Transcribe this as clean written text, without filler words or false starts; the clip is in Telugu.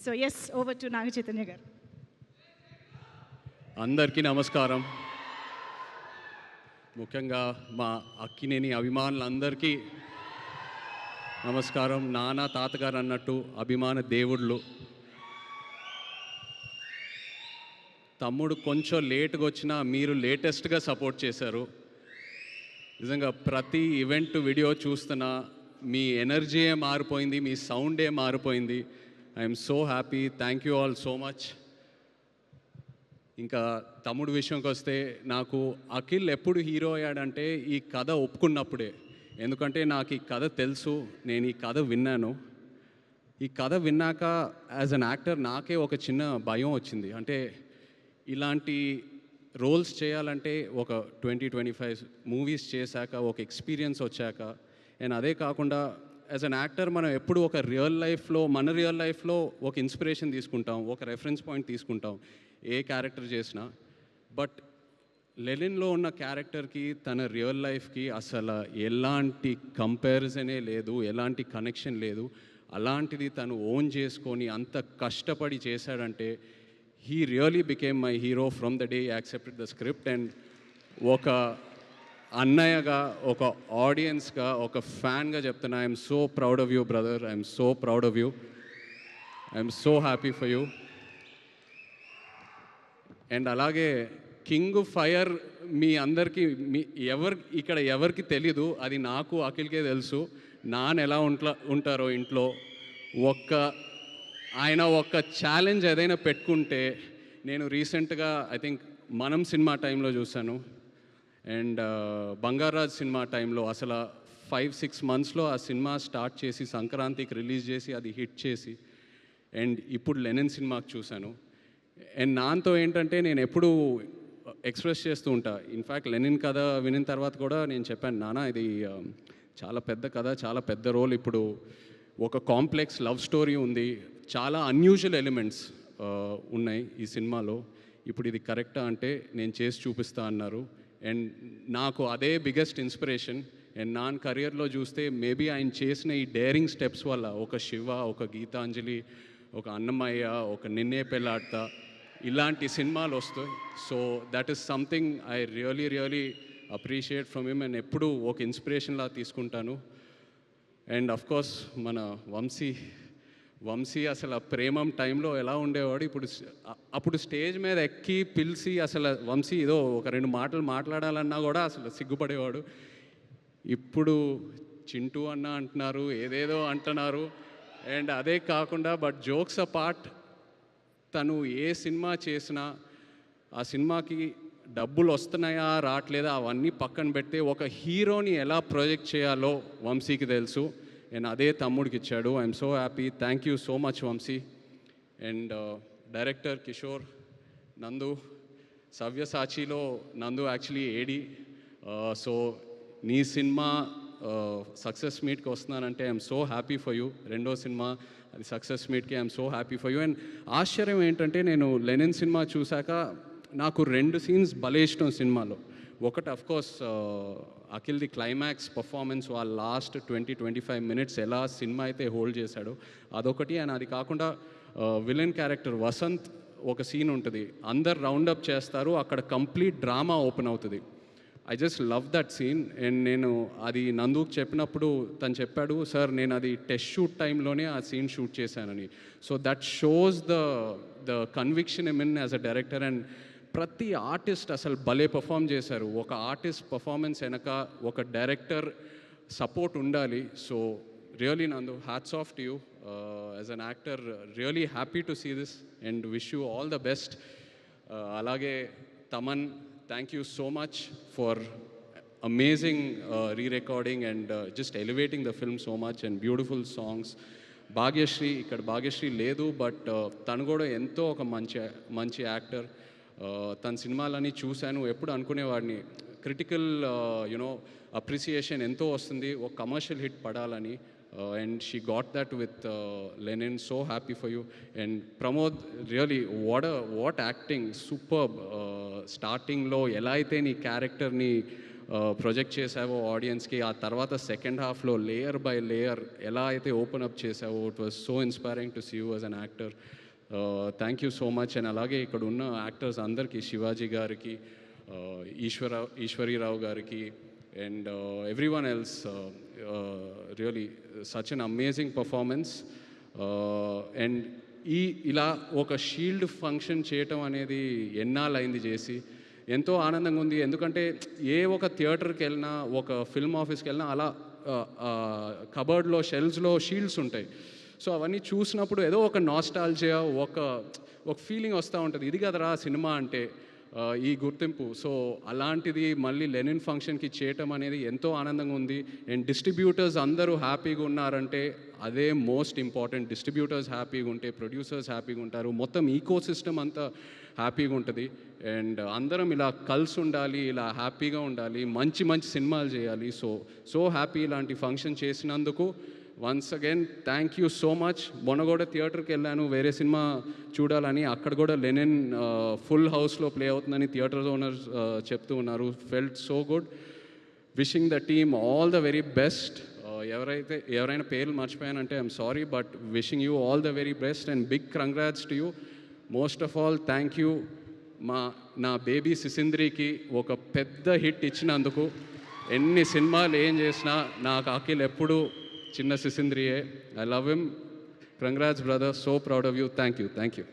So yes, over to Naga Chaitanya గారు. అందరికీ నమస్కారం. ముఖ్యంగా మా అక్కినేని అభిమానులందరికీ నమస్కారం. నాన్న తాతగారు అన్నట్టు అభిమాన దేవుళ్ళు. తమ్ముడు కొంచెం లేట్గా వచ్చినా మీరు లేటెస్ట్గా సపోర్ట్ చేశారు. నిజంగా ప్రతి ఈవెంట్ వీడియో చూస్తున్నా మీ ఎనర్జీయే మారిపోయింది, మీ సౌండే మారిపోయింది. I'm so happy. Thank you all so much. ఇంకా తమ్ముడు విషయంకి వస్తే, నాకు అఖిల్ ఎప్పుడు హీరో అయ్యాడంటే ఈ కథ ఒప్పుకున్నప్పుడే. ఎందుకంటే నాకు ఈ కథ తెలుసు, నేను ఈ కథ విన్నాను. ఈ కథ విన్నాక యాజ్ అన్ యాక్టర్ నాకే ఒక చిన్న భయం వచ్చింది. అంటే ఇలాంటి రోల్స్ చేయాలంటే ఒక 20-25 మూవీస్ చేశాక, ఒక ఎక్స్పీరియన్స్ వచ్చాక, అండ్ అదే కాకుండా యాజ్ అన్ యాక్టర్ మనం ఎప్పుడు ఒక మన రియల్ లైఫ్లో ఒక ఇన్స్పిరేషన్ తీసుకుంటాం, ఒక రెఫరెన్స్ పాయింట్ తీసుకుంటాం ఏ క్యారెక్టర్ చేసినా. బట్ లెనిన్లో ఉన్న క్యారెక్టర్కి తన రియల్ లైఫ్కి అసలు ఎలాంటి కంపారిజనే లేదు, ఎలాంటి కనెక్షన్ లేదు. అలాంటిది తను ఓన్ చేసుకొని అంత కష్టపడి చేశాడంటే he really became my hero from the day he accepted the script. And ఒక అన్నయ్యగా, ఒక ఆడియన్స్గా, ఒక ఫ్యాన్గా చెప్తున్నా, I'm so proud of you brother. I'm so proud of you. I'm so happy for you. And అలాగే కింగ్ ఫైర్ మీ అందరికీ ఇక్కడ ఎవరికి తెలీదు, అది నాకు అఖిల్కే తెలుసు. నాన్న ఎలా ఉంటారో ఇంట్లో. ఆయన ఒక ఛాలెంజ్ ఏదైనా పెట్టుకుంటే, నేను రీసెంట్గా ఐ థింక్ మనం సినిమా టైంలో చూశాను, అండ్ బంగారాజ్ సినిమా టైంలో అసలు 5-6 మంత్స్లో ఆ సినిమా స్టార్ట్ చేసి సంక్రాంతికి రిలీజ్ చేసి అది హిట్ చేసి, అండ్ ఇప్పుడు లెనిన్ సినిమాకి చూశాను. అండ్ నాన్నతో ఏంటంటే నేను ఎప్పుడూ ఎక్స్ప్రెస్ చేస్తూ ఉంటా. ఇన్ఫ్యాక్ట్ లెనిన్ కథ వినిన తర్వాత కూడా నేను చెప్పాను, నాన్న ఇది చాలా పెద్ద కథ, చాలా పెద్ద రోల్. ఇప్పుడు ఒక కాంప్లెక్స్ లవ్ స్టోరీ ఉంది, చాలా అన్యూజువల్ ఎలిమెంట్స్ ఉన్నాయి ఈ సినిమాలో. ఇప్పుడు ఇది కరెక్టా అంటే నేను చేసి చూపిస్తా అన్నారు. అండ్ నాకు అదే బిగ్గెస్ట్ ఇన్స్పిరేషన్. అండ్ నా కెరియర్లో చూస్తే మేబీ ఆయన చేసిన ఈ డేరింగ్ స్టెప్స్ వల్ల ఒక శివ, ఒక గీతాంజలి, ఒక అన్నమయ్య, ఒక నిన్నే పెళ్ళాడతా, ఇలాంటి సినిమాలు వస్తాయి. So that is something I really appreciate from him. And ఎప్పుడూ ఒక ఇన్స్పిరేషన్లా తీసుకుంటాను. అండ్ అఫ్కోర్స్ మన వంశీ అసలు ఆ ప్రేమం టైంలో ఎలా ఉండేవాడు. అప్పుడు స్టేజ్ మీద ఎక్కి పిలిచి అసలు వంశీ ఏదో ఒక 2 మాటలు మాట్లాడాలన్నా కూడా అసలు సిగ్గుపడేవాడు. ఇప్పుడు చింటూ అన్న అంటున్నారు, ఏదేదో అంటున్నారు. అండ్ అదే కాకుండా బట్ జోక్స్ అపార్ట్, తను ఏ సినిమా చేసినా ఆ సినిమాకి డబ్బులు వస్తున్నాయా రావట్లేదా అవన్నీ పక్కన పెడితే ఒక హీరోని ఎలా ప్రొజెక్ట్ చేయాలో వంశీకి తెలుసు. అండ్ అదే తమ్ముడికి ఇచ్చాడు. I'm so happy. Thank you so much Vamsi. And director Kishore, Nandu, సవ్యసాచిలో నందు యాక్చువల్లీ ఏడి. సో నీ సినిమా సక్సెస్ మీట్కి వస్తున్నానంటే I'm so happy for you. రెండో సినిమా అది సక్సెస్ మీట్కి I'm so happy for you. And ఆశ్చర్యం ఏంటంటే నేను లెనిన్ సినిమా చూశాక నాకు 2 సీన్స్ భలే ఇష్టం సినిమాలో. ఒకటి అఫ్కోర్స్ అఖిల్ది క్లైమాక్స్ పర్ఫార్మెన్స్, వాళ్ళ లాస్ట్ 20-25 మినిట్స్ ఎలా సినిమా అయితే హోల్డ్ చేశాడో అదొకటి. అండ్ అది కాకుండా విలన్ క్యారెక్టర్ వసంత్ ఒక సీన్ ఉంటుంది, అందరు రౌండప్ చేస్తారు, అక్కడ కంప్లీట్ డ్రామా ఓపెన్ అవుతుంది. I just love that scene. And నేను అది నందుకు చెప్పినప్పుడు తను చెప్పాడు, సార్ నేను అది టెస్ట్ షూట్ టైంలోనే ఆ సీన్ షూట్ చేశానని. So that shows the conviction in as a director. And ప్రతి ఆర్టిస్ట్ అసలు భలే పర్ఫామ్ చేశారు. ఒక ఆర్టిస్ట్ పర్ఫార్మెన్స్ వెనక ఒక డైరెక్టర్ సపోర్ట్ ఉండాలి. So really Nandu, hats off to you as an actor. Really happy to see this and wish you all the best. అలాగే Thaman, thank you so much for amazing re-recording and just elevating the film so much and beautiful songs. Bhagyashree, ఇక్కడ భాగ్యశ్రీ లేదు, బట్ తను కూడా ఎంతో ఒక మంచి యాక్టర్. తన సినిమాలని చూశాను, ఎప్పుడు అనుకునేవాడిని క్రిటికల్ అప్రిసియేషన్ ఎంతో వస్తుంది, ఒక కమర్షియల్ హిట్ పడాలని. And she got that with Lenin. So happy for you. And Pramod, really what acting, superb. స్టార్టింగ్లో ఎలా అయితే నీ క్యారెక్టర్ని ప్రొజెక్ట్ చేసావో ఆడియన్స్కి, ఆ తర్వాత సెకండ్ హాఫ్లో లేయర్ బై లేయర్ ఎలా అయితే ఓపెన్ అప్ చేసావో, it was so inspiring to see you as an actor. Thank you so much. And అలాగే ఇక్కడ ఉన్న యాక్టర్స్ అందరికీ, శివాజీ గారికి, ఈశ్వరీరావు గారికి, and everyone else, really such an amazing performance. And ఇలా ఒక షీల్డ్ ఫంక్షన్ చేయటం అనేది ఎన్నాళ్ళైంది చేసి, ఎంతో ఆనందంగా ఉంది. ఎందుకంటే ఏ ఒక థియేటర్కి వెళ్ళినా, ఒక ఫిల్మ్ ఆఫీస్కి వెళ్ళినా అలా కబర్డ్లో షెల్ఫ్స్లో షీల్డ్స్ ఉంటాయి. సో అవన్నీ చూసినప్పుడు ఏదో ఒక నాస్టాల్జియా, ఒక ఫీలింగ్ వస్తూ ఉంటుంది, ఇది కదరా సినిమా అంటే, ఈ గుర్తింపు. సో అలాంటిది మళ్ళీ లెనిన్ ఫంక్షన్కి చేయటం అనేది ఎంతో ఆనందంగా ఉంది. అండ్ డిస్ట్రిబ్యూటర్స్ అందరూ హ్యాపీగా ఉన్నారంటే అదే మోస్ట్ ఇంపార్టెంట్. డిస్ట్రిబ్యూటర్స్ హ్యాపీగా ఉంటే ప్రొడ్యూసర్స్ హ్యాపీగా ఉంటారు, మొత్తం ఈకో సిస్టమ్ అంతా హ్యాపీగా ఉంటుంది. అండ్ అందరం ఇలా కలిసి ఉండాలి, ఇలా హ్యాపీగా ఉండాలి, మంచి మంచి సినిమాలు చేయాలి. సో హ్యాపీ ఇలాంటి ఫంక్షన్ చేసినందుకు. Once again thank you so much. మొన్న కూడా థియేటర్కి వెళ్ళాను వేరే సినిమా చూడాలని, అక్కడ కూడా లెనిన్ ఫుల్ హౌస్లో ప్లే అవుతుందని థియేటర్ ఓనర్స్ చెప్తూ ఉన్నారు. Felt so good. Wishing the team all the very best. ఎవరైనా పేర్లు మర్చిపోయానంటే I'm sorry, but wishing you all the very best and big congrats to you. Most of all thank you నా బేబీ సిసింద్రికి ఒక పెద్ద హిట్ ఇచ్చినందుకు. ఎన్ని సినిమాలు ఏం చేసినా నాకు అఖిల్ ఎప్పుడు చిన్న సిసింద్రియే. I love him. Congrats brother, so proud of you. Thank you.